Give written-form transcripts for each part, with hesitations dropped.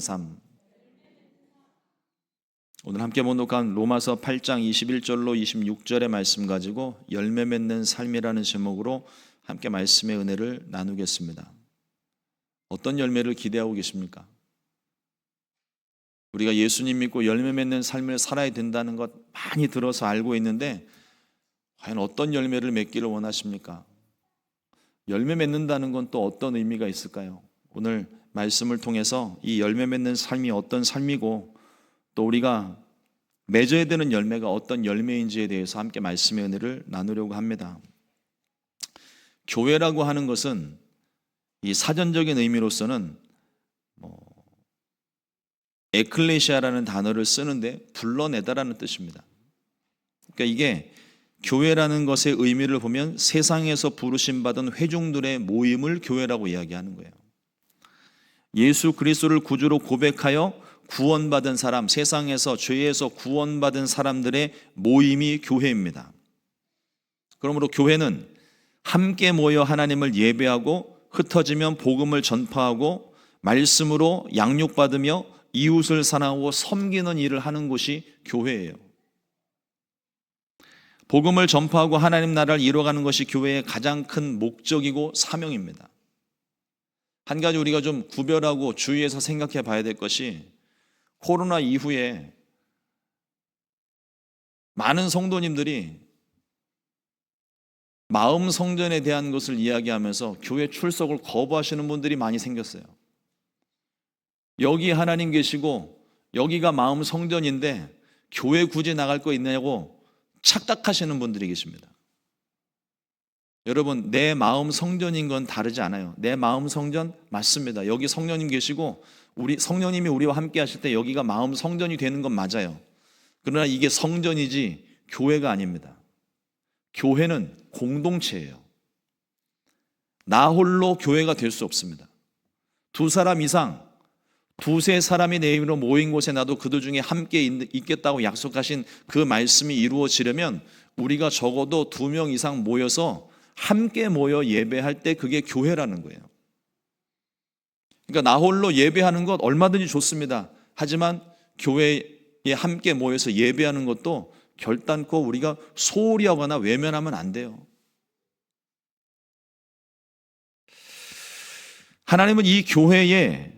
삶. 오늘 함께 봉독한 로마서 8장 21절로 26절의 말씀 가지고 열매 맺는 삶이라는 제목으로 함께 말씀의 은혜를 나누겠습니다. 어떤 열매를 기대하고 계십니까? 우리가 예수님 믿고 열매 맺는 삶을 살아야 된다는 것 많이 들어서 알고 있는데 과연 어떤 열매를 맺기를 원하십니까? 열매 맺는다는 건 또 어떤 의미가 있을까요? 오늘 말씀을 통해서 이 열매 맺는 삶이 어떤 삶이고 또 우리가 맺어야 되는 열매가 어떤 열매인지에 대해서 함께 말씀의 은혜를 나누려고 합니다. 교회라고 하는 것은 이 사전적인 의미로서는 에클레시아라는 단어를 쓰는데 불러내다라는 뜻입니다. 그러니까 이게 교회라는 것의 의미를 보면 세상에서 부르심 받은 회중들의 모임을 교회라고 이야기하는 거예요. 예수 그리스도를 구주로 고백하여 구원받은 사람, 세상에서 죄에서 구원받은 사람들의 모임이 교회입니다. 그러므로 교회는 함께 모여 하나님을 예배하고 흩어지면 복음을 전파하고 말씀으로 양육받으며 이웃을 사랑하고 섬기는 일을 하는 곳이 교회예요. 복음을 전파하고 하나님 나라를 이루어가는 것이 교회의 가장 큰 목적이고 사명입니다. 한 가지 우리가 좀 구별하고 주의해서 생각해 봐야 될 것이 코로나 이후에 많은 성도님들이 마음 성전에 대한 것을 이야기하면서 교회 출석을 거부하시는 분들이 많이 생겼어요. 여기 하나님 계시고 여기가 마음 성전인데 교회 굳이 나갈 거 있냐고 착각하시는 분들이 계십니다. 여러분, 내 마음 성전인 건 다르지 않아요. 내 마음 성전 맞습니다. 여기 성령님 계시고 우리 성령님이 우리와 함께 하실 때 여기가 마음 성전이 되는 건 맞아요. 그러나 이게 성전이지 교회가 아닙니다. 교회는 공동체예요. 나 홀로 교회가 될 수 없습니다. 두 사람 이상, 두세 사람이 내 이름으로 모인 곳에 나도 그들 중에 함께 있겠다고 약속하신 그 말씀이 이루어지려면 우리가 적어도 2명 이상 모여서 함께 모여 예배할 때 그게 교회라는 거예요. 그러니까 나 홀로 예배하는 것 얼마든지 좋습니다. 하지만 교회에 함께 모여서 예배하는 것도 결단코 우리가 소홀히 하거나 외면하면 안 돼요. 하나님은 이 교회에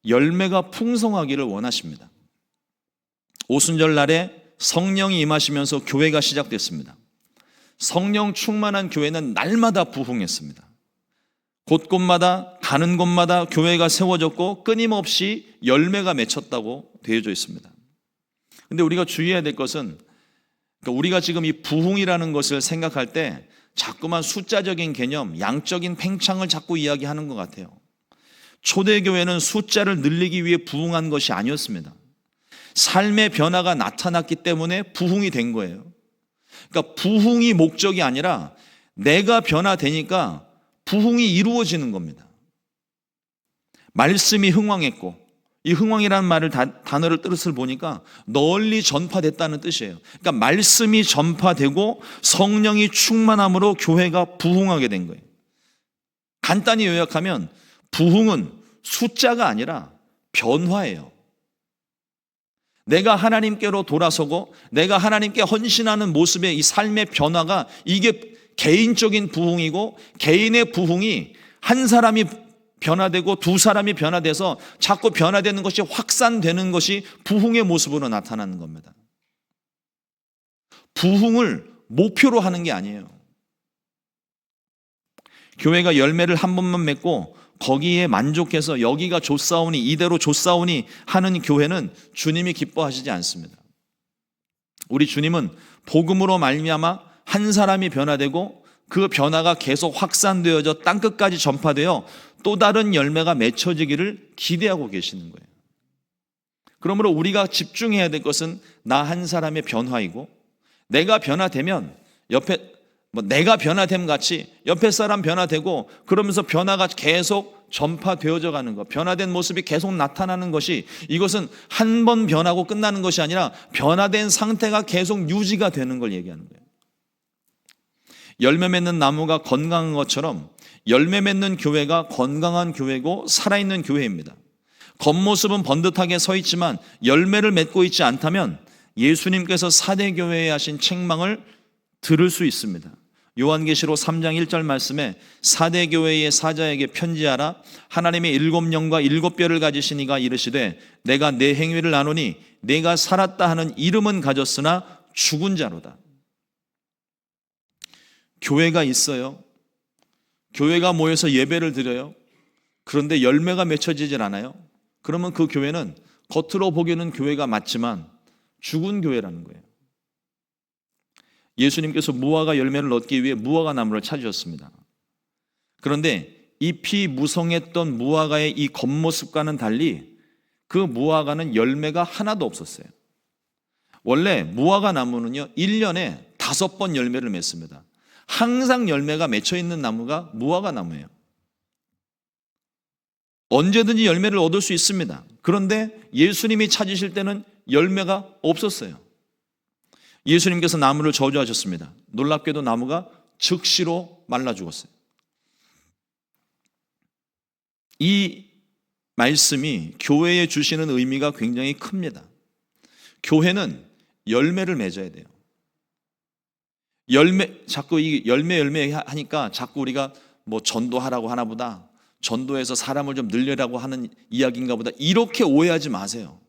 열매가 풍성하기를 원하십니다. 오순절 날에 성령이 임하시면서 교회가 시작됐습니다. 성령 충만한 교회는 날마다 부흥했습니다. 곳곳마다 가는 곳마다 교회가 세워졌고 끊임없이 열매가 맺혔다고 되어져 있습니다. 그런데 우리가 주의해야 될 것은 우리가 지금 이 부흥이라는 것을 생각할 때 자꾸만 숫자적인 개념, 양적인 팽창을 자꾸 이야기하는 것 같아요. 초대교회는 숫자를 늘리기 위해 부흥한 것이 아니었습니다. 삶의 변화가 나타났기 때문에 부흥이 된 거예요. 그러니까 부흥이 목적이 아니라 내가 변화되니까 부흥이 이루어지는 겁니다. 말씀이 흥왕했고 이 흥왕이라는 말을 단어를 뜻을 보니까 널리 전파됐다는 뜻이에요. 그러니까 말씀이 전파되고 성령이 충만함으로 교회가 부흥하게 된 거예요. 간단히 요약하면 부흥은 숫자가 아니라 변화예요. 내가 하나님께로 돌아서고 내가 하나님께 헌신하는 모습의 이 삶의 변화가 이게 개인적인 부흥이고 개인의 부흥이 한 사람이 변화되고 두 사람이 변화돼서 자꾸 변화되는 것이 확산되는 것이 부흥의 모습으로 나타나는 겁니다. 부흥을 목표로 하는 게 아니에요. 교회가 열매를 한 번만 맺고 거기에 만족해서 여기가 좋사오니 이대로 좋사오니 하는 교회는 주님이 기뻐하시지 않습니다. 우리 주님은 복음으로 말미암아 한 사람이 변화되고 그 변화가 계속 확산되어져 땅끝까지 전파되어 또 다른 열매가 맺혀지기를 기대하고 계시는 거예요. 그러므로 우리가 집중해야 될 것은 나 한 사람의 변화이고 내가 변화되면 내가 변화됨 같이 옆에 사람 변화되고 그러면서 변화가 계속 전파되어져 가는 것, 변화된 모습이 계속 나타나는 것이 이것은 한 번 변하고 끝나는 것이 아니라 변화된 상태가 계속 유지가 되는 걸 얘기하는 거예요. 열매 맺는 나무가 건강한 것처럼 열매 맺는 교회가 건강한 교회고 살아있는 교회입니다. 겉모습은 번듯하게 서 있지만 열매를 맺고 있지 않다면 예수님께서 사대교회에 하신 책망을 들을 수 있습니다. 요한계시록 3장 1절 말씀에 사대교회의 사자에게 편지하라. 하나님의 7영과 7뼈를 가지신 이가 이르시되 내가 내 행위를 아노니 내가 살았다 하는 이름은 가졌으나 죽은 자로다. 교회가 있어요. 교회가 모여서 예배를 드려요. 그런데 열매가 맺혀지질 않아요. 그러면 그 교회는 겉으로 보기에는 교회가 맞지만 죽은 교회라는 거예요. 예수님께서 무화과 열매를 얻기 위해 무화과 나무를 찾으셨습니다. 그런데 잎이 무성했던 무화과의 이 겉모습과는 달리 그 무화과는 열매가 하나도 없었어요. 원래 무화과 나무는요 1년에 5번 열매를 맺습니다. 항상 열매가 맺혀 있는 나무가 무화과 나무예요. 언제든지 열매를 얻을 수 있습니다. 그런데 예수님이 찾으실 때는 열매가 없었어요. 예수님께서 나무를 저주하셨습니다. 놀랍게도 나무가 즉시로 말라 죽었어요. 이 말씀이 교회에 주시는 의미가 굉장히 큽니다. 교회는 열매를 맺어야 돼요. 자꾸 이 열매 하니까 자꾸 우리가 뭐 전도하라고 하나 보다, 전도해서 사람을 좀 늘리라고 하는 이야기인가 보다, 이렇게 오해하지 마세요.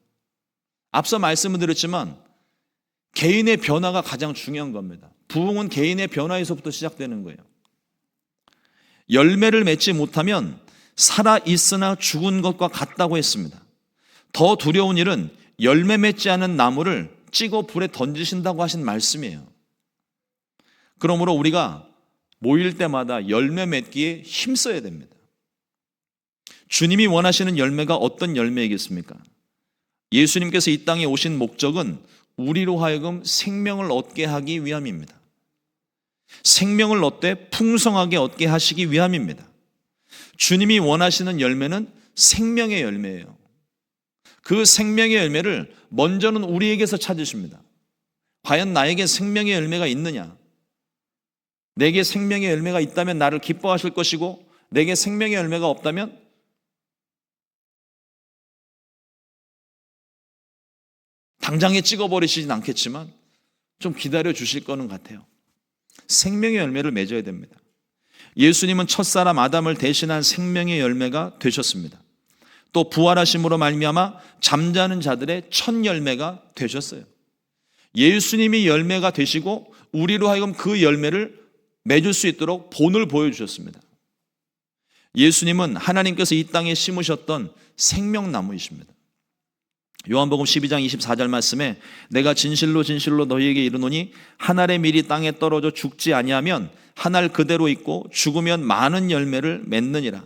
앞서 말씀을 드렸지만 개인의 변화가 가장 중요한 겁니다. 부흥은 개인의 변화에서부터 시작되는 거예요. 열매를 맺지 못하면 살아있으나 죽은 것과 같다고 했습니다. 더 두려운 일은 열매 맺지 않은 나무를 찍어 불에 던지신다고 하신 말씀이에요. 그러므로 우리가 모일 때마다 열매 맺기에 힘써야 됩니다. 주님이 원하시는 열매가 어떤 열매이겠습니까? 예수님께서 이 땅에 오신 목적은 우리로 하여금 생명을 얻게 하기 위함입니다. 생명을 얻되 풍성하게 얻게 하시기 위함입니다. 주님이 원하시는 열매는 생명의 열매예요. 그 생명의 열매를 먼저는 우리에게서 찾으십니다. 과연 나에게 생명의 열매가 있느냐? 내게 생명의 열매가 있다면 나를 기뻐하실 것이고, 내게 생명의 열매가 없다면 당장에 찍어버리시진 않겠지만 좀 기다려 주실 거는 같아요. 생명의 열매를 맺어야 됩니다. 예수님은 첫사람 아담을 대신한 생명의 열매가 되셨습니다. 또 부활하심으로 말미암아 잠자는 자들의 첫 열매가 되셨어요. 예수님이 열매가 되시고 우리로 하여금 그 열매를 맺을 수 있도록 본을 보여주셨습니다. 예수님은 하나님께서 이 땅에 심으셨던 생명나무이십니다. 요한복음 12장 24절 말씀에 내가 진실로 진실로 너희에게 이르노니 한 알의 밀이 땅에 떨어져 죽지 아니하면 한 알 그대로 있고 죽으면 많은 열매를 맺느니라.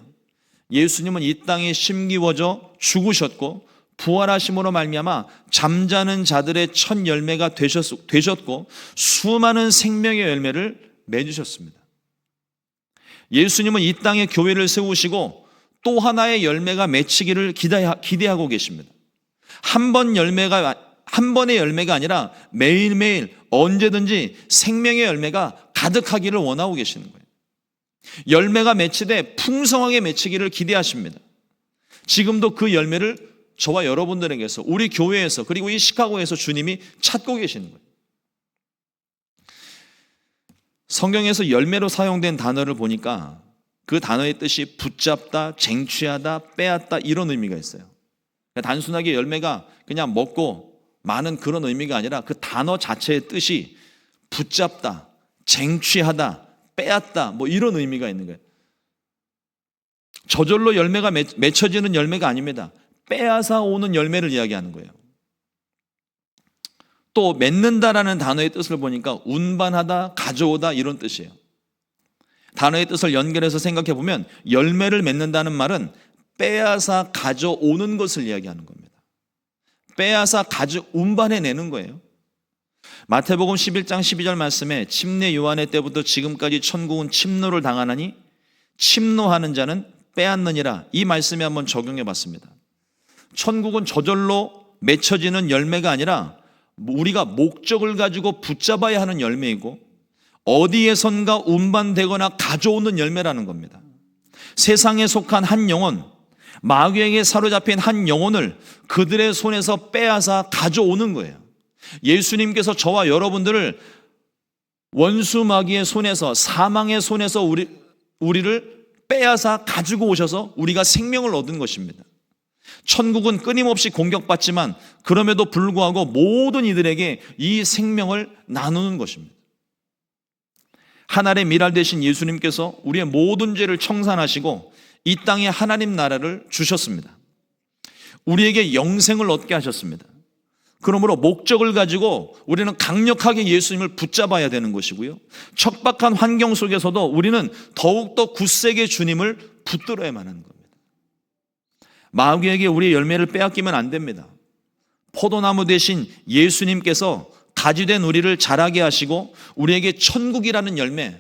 예수님은 이 땅에 심기워져 죽으셨고 부활하심으로 말미암아 잠자는 자들의 첫 열매가 되셨고 수많은 생명의 열매를 맺으셨습니다. 예수님은 이 땅에 교회를 세우시고 또 하나의 열매가 맺히기를 기대하고 계십니다. 한 번의 열매가 아니라 매일매일 언제든지 생명의 열매가 가득하기를 원하고 계시는 거예요. 열매가 맺히되 풍성하게 맺히기를 기대하십니다. 지금도 그 열매를 저와 여러분들에게서, 우리 교회에서, 그리고 이 시카고에서 주님이 찾고 계시는 거예요. 성경에서 열매로 사용된 단어를 보니까 그 단어의 뜻이 붙잡다, 쟁취하다, 빼앗다, 이런 의미가 있어요. 단순하게 열매가 그냥 먹고 마는 그런 의미가 아니라 그 단어 자체의 뜻이 붙잡다, 쟁취하다, 빼앗다, 뭐 이런 의미가 있는 거예요. 저절로 열매가 맺혀지는 열매가 아닙니다. 빼앗아 오는 열매를 이야기하는 거예요. 또 맺는다라는 단어의 뜻을 보니까 운반하다, 가져오다, 이런 뜻이에요. 단어의 뜻을 연결해서 생각해 보면 열매를 맺는다는 말은 빼앗아 가져오는 것을 이야기하는 겁니다. 빼앗아 운반해내는 거예요. 마태복음 11장 12절 말씀에 침례 요한의 때부터 지금까지 천국은 침노를 당하나니 침노하는 자는 빼앗느니라, 이 말씀에 한번 적용해 봤습니다. 천국은 저절로 맺혀지는 열매가 아니라 우리가 목적을 가지고 붙잡아야 하는 열매이고 어디에선가 운반되거나 가져오는 열매라는 겁니다. 세상에 속한 한 영혼, 마귀에게 사로잡힌 한 영혼을 그들의 손에서 빼앗아 가져오는 거예요. 예수님께서 저와 여러분들을 원수 마귀의 손에서, 사망의 손에서 우리를 빼앗아 가지고 오셔서 우리가 생명을 얻은 것입니다. 천국은 끊임없이 공격받지만 그럼에도 불구하고 모든 이들에게 이 생명을 나누는 것입니다. 하늘의 미랄 되신 예수님께서 우리의 모든 죄를 청산하시고 이 땅에 하나님 나라를 주셨습니다. 우리에게 영생을 얻게 하셨습니다. 그러므로 목적을 가지고 우리는 강력하게 예수님을 붙잡아야 되는 것이고요, 척박한 환경 속에서도 우리는 더욱더 굳세게 주님을 붙들어야만 하는 겁니다. 마귀에게 우리의 열매를 빼앗기면 안 됩니다. 포도나무 대신 예수님께서 가지된 우리를 자라게 하시고 우리에게 천국이라는 열매,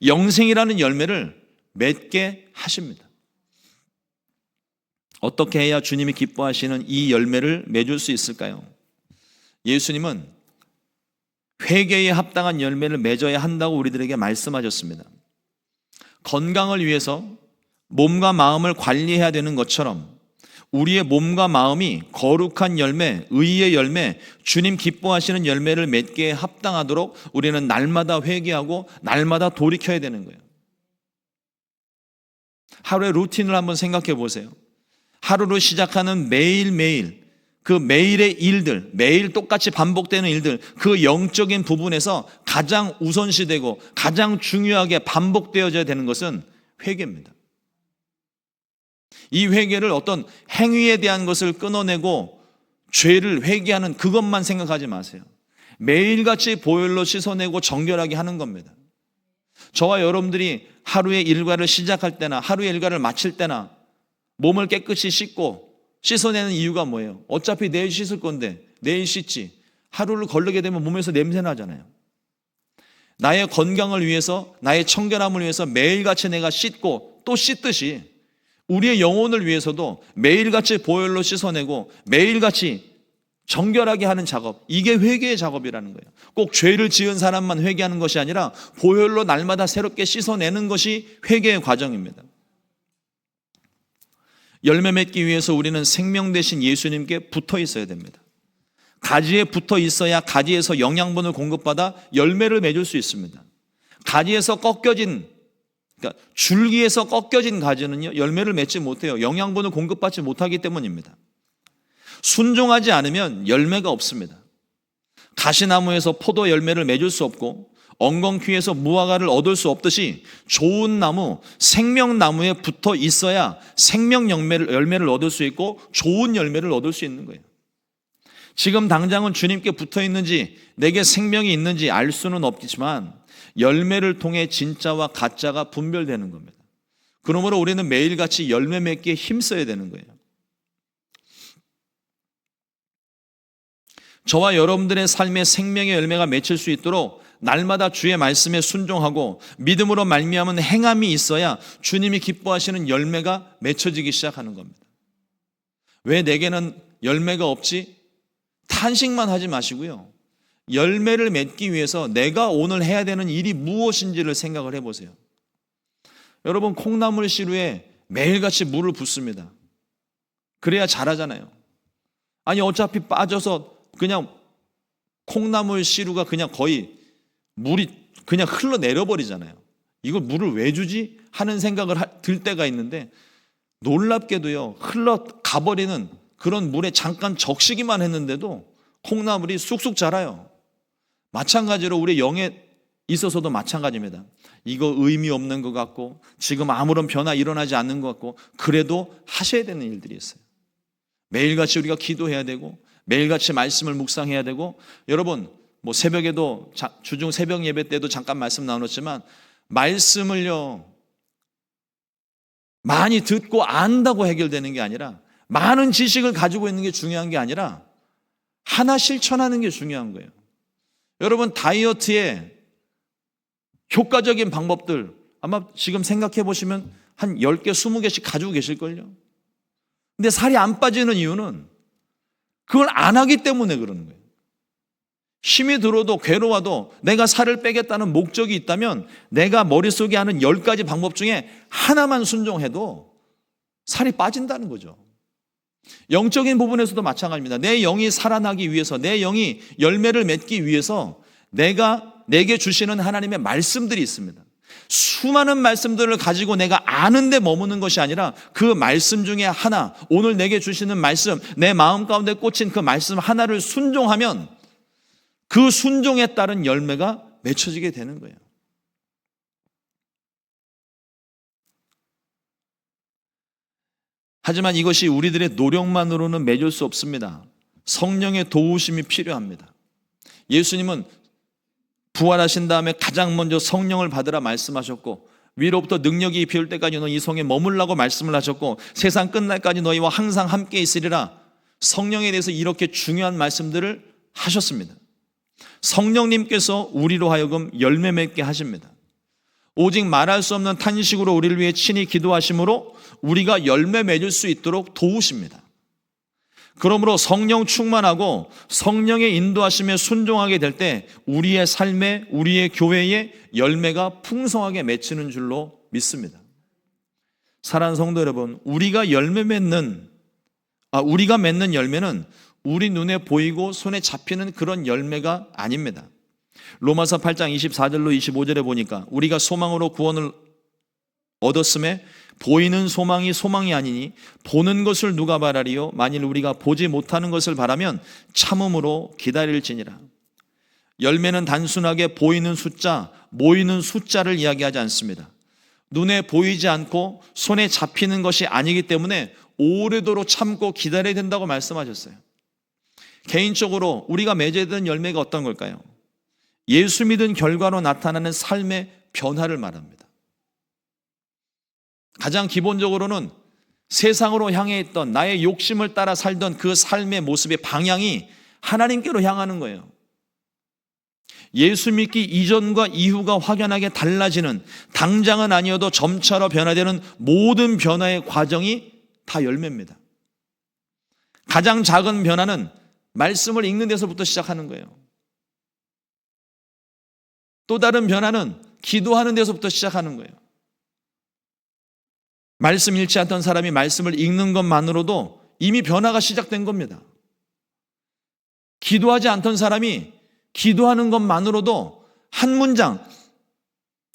영생이라는 열매를 맺게 하십니다. 어떻게 해야 주님이 기뻐하시는 이 열매를 맺을 수 있을까요? 예수님은 회개에 합당한 열매를 맺어야 한다고 우리들에게 말씀하셨습니다. 건강을 위해서 몸과 마음을 관리해야 되는 것처럼 우리의 몸과 마음이 거룩한 열매, 의의 열매, 주님 기뻐하시는 열매를 맺기에 합당하도록 우리는 날마다 회개하고 날마다 돌이켜야 되는 거예요. 하루의 루틴을 한번 생각해 보세요. 하루를 시작하는 매일매일 그 매일의 일들, 매일 똑같이 반복되는 일들, 그 영적인 부분에서 가장 우선시되고 가장 중요하게 반복되어져야 되는 것은 회개입니다. 이 회개를 어떤 행위에 대한 것을 끊어내고 죄를 회개하는 그것만 생각하지 마세요. 매일같이 보혈로 씻어내고 정결하게 하는 겁니다. 저와 여러분들이 하루의 일과를 시작할 때나 하루의 일과를 마칠 때나 몸을 깨끗이 씻고 씻어내는 이유가 뭐예요? 어차피 내일 씻을 건데 내일 씻지. 하루를 거르게 되면 몸에서 냄새 나잖아요. 나의 건강을 위해서, 나의 청결함을 위해서 매일같이 내가 씻고 또 씻듯이 우리의 영혼을 위해서도 매일같이 보혈로 씻어내고 매일같이 정결하게 하는 작업, 이게 회개의 작업이라는 거예요. 꼭 죄를 지은 사람만 회개하는 것이 아니라 보혈로 날마다 새롭게 씻어내는 것이 회개의 과정입니다. 열매 맺기 위해서 우리는 생명 되신 예수님께 붙어 있어야 됩니다. 가지에 붙어 있어야 가지에서 영양분을 공급받아 열매를 맺을 수 있습니다. 가지에서 꺾여진, 그러니까 줄기에서 꺾여진 가지는요, 열매를 맺지 못해요. 영양분을 공급받지 못하기 때문입니다. 순종하지 않으면 열매가 없습니다. 가시나무에서 포도 열매를 맺을 수 없고 엉겅퀴에서 무화과를 얻을 수 없듯이 좋은 나무, 생명나무에 붙어 있어야 생명 열매를 얻을 수 있고 좋은 열매를 얻을 수 있는 거예요. 지금 당장은 주님께 붙어 있는지 내게 생명이 있는지 알 수는 없겠지만 열매를 통해 진짜와 가짜가 분별되는 겁니다. 그러므로 우리는 매일같이 열매 맺기에 힘써야 되는 거예요. 저와 여러분들의 삶에 생명의 열매가 맺힐 수 있도록 날마다 주의 말씀에 순종하고 믿음으로 말미암은 행함이 있어야 주님이 기뻐하시는 열매가 맺혀지기 시작하는 겁니다. 왜 내게는 열매가 없지? 탄식만 하지 마시고요, 열매를 맺기 위해서 내가 오늘 해야 되는 일이 무엇인지를 생각을 해보세요. 여러분, 콩나물 씨루에 매일같이 물을 붓습니다. 그래야 자라잖아요. 아니 어차피 빠져서 그냥 콩나물 씨루가 그냥 거의 물이 그냥 흘러내려버리잖아요. 이걸 물을 왜 주지? 하는 생각을 들 때가 있는데 놀랍게도요, 흘러가버리는 그런 물에 잠깐 적시기만 했는데도 콩나물이 쑥쑥 자라요. 마찬가지로 우리 영에 있어서도 마찬가지입니다. 이거 의미 없는 것 같고 지금 아무런 변화 일어나지 않는 것 같고 그래도 하셔야 되는 일들이 있어요. 매일같이 우리가 기도해야 되고 매일같이 말씀을 묵상해야 되고, 여러분 뭐 새벽에도 주중 새벽 예배 때도 잠깐 말씀 나눴지만 말씀을요 많이 듣고 안다고 해결되는 게 아니라, 많은 지식을 가지고 있는 게 중요한 게 아니라 하나 실천하는 게 중요한 거예요. 여러분 다이어트에 효과적인 방법들 아마 지금 생각해 보시면 한 10개, 20개씩 가지고 계실걸요. 근데 살이 안 빠지는 이유는 그걸 안 하기 때문에 그러는 거예요. 힘이 들어도 괴로워도 내가 살을 빼겠다는 목적이 있다면 내가 머릿속에 하는 10가지 방법 중에 하나만 순종해도 살이 빠진다는 거죠. 영적인 부분에서도 마찬가지입니다. 내 영이 살아나기 위해서, 내 영이 열매를 맺기 위해서 내게 주시는 하나님의 말씀들이 있습니다. 수많은 말씀들을 가지고 내가 아는 데 머무는 것이 아니라 그 말씀 중에 하나, 오늘 내게 주시는 말씀, 내 마음 가운데 꽂힌 그 말씀 하나를 순종하면 그 순종에 따른 열매가 맺혀지게 되는 거예요. 하지만 이것이 우리들의 노력만으로는 맺을 수 없습니다. 성령의 도우심이 필요합니다. 예수님은 부활하신 다음에 가장 먼저 성령을 받으라 말씀하셨고, 위로부터 능력이 비올 때까지 너 이 성에 머물라고 말씀을 하셨고, 세상 끝날까지 너희와 항상 함께 있으리라. 성령에 대해서 이렇게 중요한 말씀들을 하셨습니다. 성령님께서 우리로 하여금 열매 맺게 하십니다. 오직 말할 수 없는 탄식으로 우리를 위해 친히 기도하심으로 우리가 열매 맺을 수 있도록 도우십니다. 그러므로 성령 충만하고 성령의 인도하심에 순종하게 될 때 우리의 삶에, 우리의 교회에 열매가 풍성하게 맺히는 줄로 믿습니다. 사랑하는 성도 여러분, 우리가 맺는 열매는 우리 눈에 보이고 손에 잡히는 그런 열매가 아닙니다. 로마서 8장 24절로 25절에 보니까 우리가 소망으로 구원을 얻었음에 보이는 소망이 아니니 보는 것을 누가 바라리요? 만일 우리가 보지 못하는 것을 바라면 참음으로 기다릴지니라. 열매는 단순하게 보이는 숫자, 모이는 숫자를 이야기하지 않습니다. 눈에 보이지 않고 손에 잡히는 것이 아니기 때문에 오래도록 참고 기다려야 된다고 말씀하셨어요. 개인적으로 우리가 맺어야 되는 열매가 어떤 걸까요? 예수 믿은 결과로 나타나는 삶의 변화를 말합니다. 가장 기본적으로는 세상으로 향해 있던 나의 욕심을 따라 살던 그 삶의 모습의 방향이 하나님께로 향하는 거예요. 예수 믿기 이전과 이후가 확연하게 달라지는, 당장은 아니어도 점차로 변화되는 모든 변화의 과정이 다 열매입니다. 가장 작은 변화는 말씀을 읽는 데서부터 시작하는 거예요. 또 다른 변화는 기도하는 데서부터 시작하는 거예요. 말씀 읽지 않던 사람이 말씀을 읽는 것만으로도 이미 변화가 시작된 겁니다. 기도하지 않던 사람이 기도하는 것만으로도 한 문장,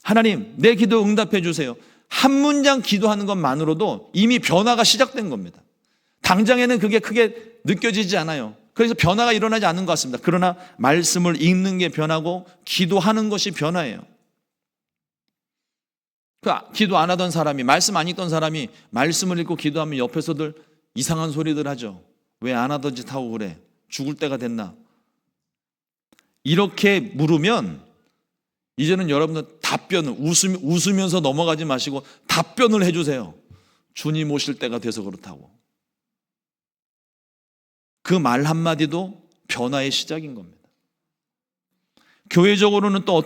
하나님 내 기도 응답해 주세요, 한 문장 기도하는 것만으로도 이미 변화가 시작된 겁니다. 당장에는 그게 크게 느껴지지 않아요. 그래서 변화가 일어나지 않는 것 같습니다. 그러나 말씀을 읽는 게 변하고 기도하는 것이 변화예요. 기도 안 하던 사람이, 말씀 안 읽던 사람이 말씀을 읽고 기도하면 옆에서들 이상한 소리들 하죠. 왜 안 하던 짓 하고 그래? 죽을 때가 됐나? 이렇게 물으면 이제는 여러분들 답변을 웃으면서 넘어가지 마시고 답변을 해주세요. 주님 오실 때가 돼서 그렇다고. 그 말 한마디도 변화의 시작인 겁니다. 교회적으로는 또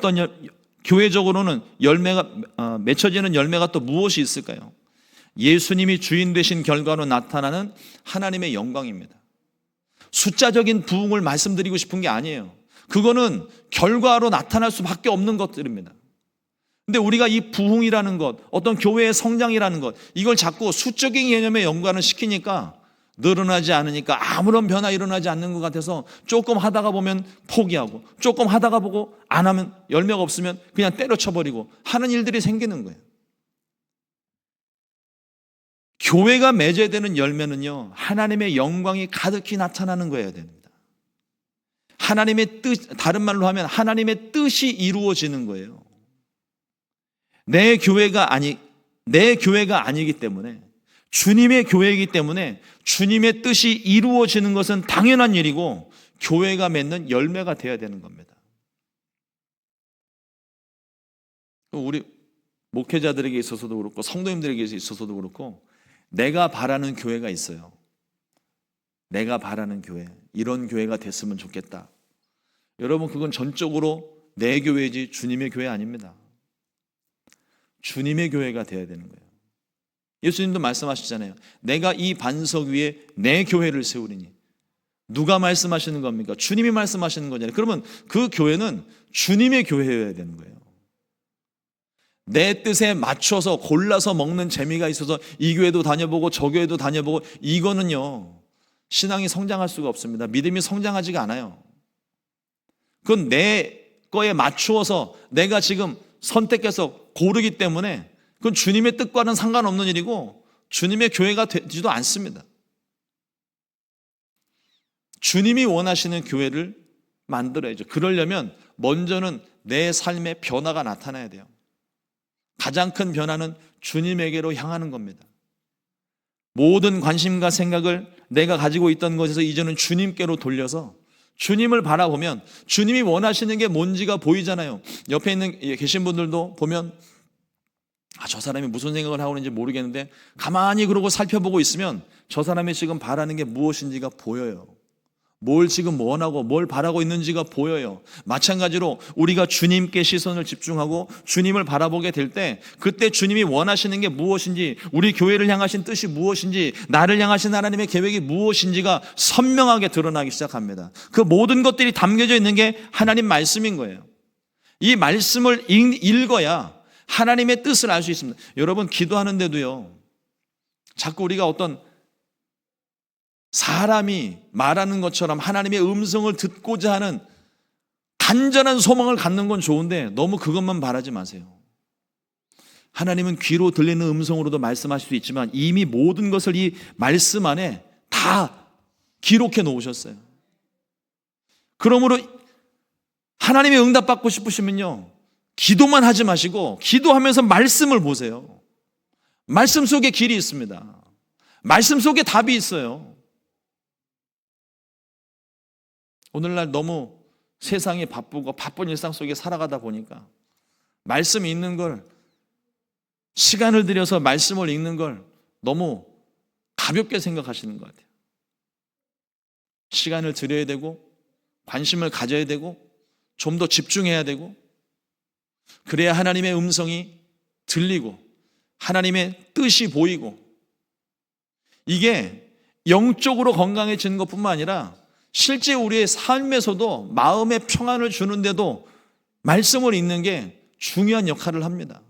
교회적으로는 열매가 맺혀지는 열매가 또 무엇이 있을까요? 예수님이 주인 되신 결과로 나타나는 하나님의 영광입니다. 숫자적인 부흥을 말씀드리고 싶은 게 아니에요. 그거는 결과로 나타날 수밖에 없는 것들입니다. 근데 우리가 이 부흥이라는 것, 어떤 교회의 성장이라는 것, 이걸 자꾸 수적인 개념에 연관을 시키니까 늘어나지 않으니까 아무런 변화 일어나지 않는 것 같아서 조금 하다가 보면 포기하고, 조금 하다가 보고 안 하면, 열매가 없으면 그냥 때려쳐버리고 하는 일들이 생기는 거예요. 교회가 맺어야 되는 열매는요, 하나님의 영광이 가득히 나타나는 거여야 됩니다. 하나님의 뜻, 다른 말로 하면 하나님의 뜻이 이루어지는 거예요. 내 교회가 아니기 때문에, 주님의 교회이기 때문에 주님의 뜻이 이루어지는 것은 당연한 일이고 교회가 맺는 열매가 되어야 되는 겁니다. 우리 목회자들에게 있어서도 그렇고 성도님들에게 있어서도 그렇고 내가 바라는 교회가 있어요. 내가 바라는 교회, 이런 교회가 됐으면 좋겠다. 여러분, 그건 전적으로 내 교회지 주님의 교회 아닙니다. 주님의 교회가 되어야 되는 거예요. 예수님도 말씀하시잖아요. 내가 이 반석 위에 내 교회를 세우리니. 누가 말씀하시는 겁니까? 주님이 말씀하시는 거잖아요. 그러면 그 교회는 주님의 교회여야 되는 거예요. 내 뜻에 맞춰서 골라서 먹는 재미가 있어서 이 교회도 다녀보고 저 교회도 다녀보고, 이거는요 신앙이 성장할 수가 없습니다. 믿음이 성장하지가 않아요. 그건 내 거에 맞추어서 내가 지금 선택해서 고르기 때문에 그건 주님의 뜻과는 상관없는 일이고 주님의 교회가 되지도 않습니다. 주님이 원하시는 교회를 만들어야죠. 그러려면 먼저는 내 삶의 변화가 나타나야 돼요. 가장 큰 변화는 주님에게로 향하는 겁니다. 모든 관심과 생각을 내가 가지고 있던 것에서 이제는 주님께로 돌려서 주님을 바라보면 주님이 원하시는 게 뭔지가 보이잖아요. 옆에 계신 분들도 보면 저 사람이 무슨 생각을 하고 있는지 모르겠는데 가만히 그러고 살펴보고 있으면 저 사람이 지금 바라는 게 무엇인지가 보여요. 뭘 지금 원하고 뭘 바라고 있는지가 보여요. 마찬가지로 우리가 주님께 시선을 집중하고 주님을 바라보게 될 때 그때 주님이 원하시는 게 무엇인지, 우리 교회를 향하신 뜻이 무엇인지, 나를 향하신 하나님의 계획이 무엇인지가 선명하게 드러나기 시작합니다. 그 모든 것들이 담겨져 있는 게 하나님 말씀인 거예요. 이 말씀을 읽어야 하나님의 뜻을 알 수 있습니다. 여러분, 기도하는데도요 자꾸 우리가 어떤 사람이 말하는 것처럼 하나님의 음성을 듣고자 하는 간절한 소망을 갖는 건 좋은데 너무 그것만 바라지 마세요. 하나님은 귀로 들리는 음성으로도 말씀하실 수 있지만 이미 모든 것을 이 말씀 안에 다 기록해 놓으셨어요. 그러므로 하나님의 응답받고 싶으시면요 기도만 하지 마시고 기도하면서 말씀을 보세요. 말씀 속에 길이 있습니다. 말씀 속에 답이 있어요. 오늘날 너무 세상이 바쁘고 바쁜 일상 속에 살아가다 보니까 말씀이 있는 걸, 시간을 들여서 말씀을 읽는 걸 너무 가볍게 생각하시는 것 같아요. 시간을 들여야 되고 관심을 가져야 되고 좀 더 집중해야 되고, 그래야 하나님의 음성이 들리고 하나님의 뜻이 보이고, 이게 영적으로 건강해지는 것뿐만 아니라 실제 우리의 삶에서도 마음의 평안을 주는데도 말씀을 읽는 게 중요한 역할을 합니다.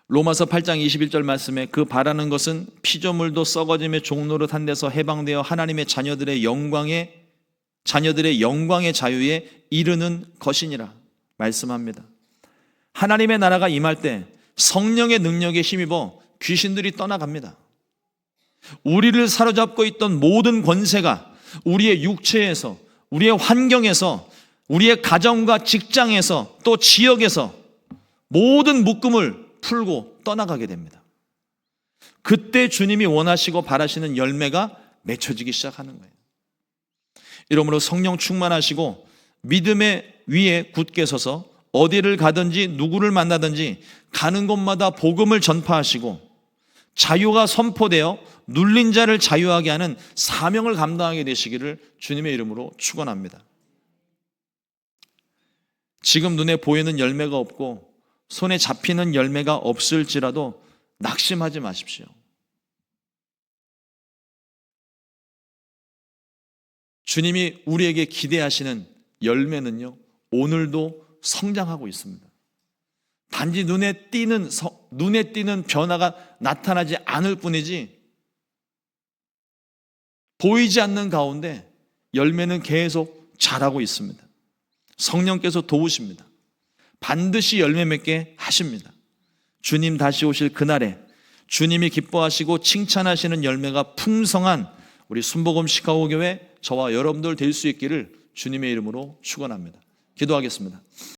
로마서 8장 21절 말씀에 그 바라는 것은 피조물도 썩어짐의 종노릇한 데서 해방되어 하나님의 자녀들의 영광의 자유에 이르는 것이니라 말씀합니다. 하나님의 나라가 임할 때 성령의 능력에 힘입어 귀신들이 떠나갑니다. 우리를 사로잡고 있던 모든 권세가 우리의 육체에서, 우리의 환경에서, 우리의 가정과 직장에서, 또 지역에서 모든 묶음을 풀고 떠나가게 됩니다. 그때 주님이 원하시고 바라시는 열매가 맺혀지기 시작하는 거예요. 이러므로 성령 충만하시고 믿음의 위에 굳게 서서 어디를 가든지 누구를 만나든지 가는 곳마다 복음을 전파하시고 자유가 선포되어 눌린 자를 자유하게 하는 사명을 감당하게 되시기를 주님의 이름으로 축원합니다. 지금 눈에 보이는 열매가 없고 손에 잡히는 열매가 없을지라도 낙심하지 마십시오. 주님이 우리에게 기대하시는 열매는요 오늘도 성장하고 있습니다. 단지 눈에 띄는 변화가 나타나지 않을 뿐이지 보이지 않는 가운데 열매는 계속 자라고 있습니다. 성령께서 도우십니다. 반드시 열매 맺게 하십니다. 주님 다시 오실 그날에 주님이 기뻐하시고 칭찬하시는 열매가 풍성한 우리 순복음 시카고 교회 저와 여러분들 될 수 있기를 주님의 이름으로 축원합니다. 기도하겠습니다.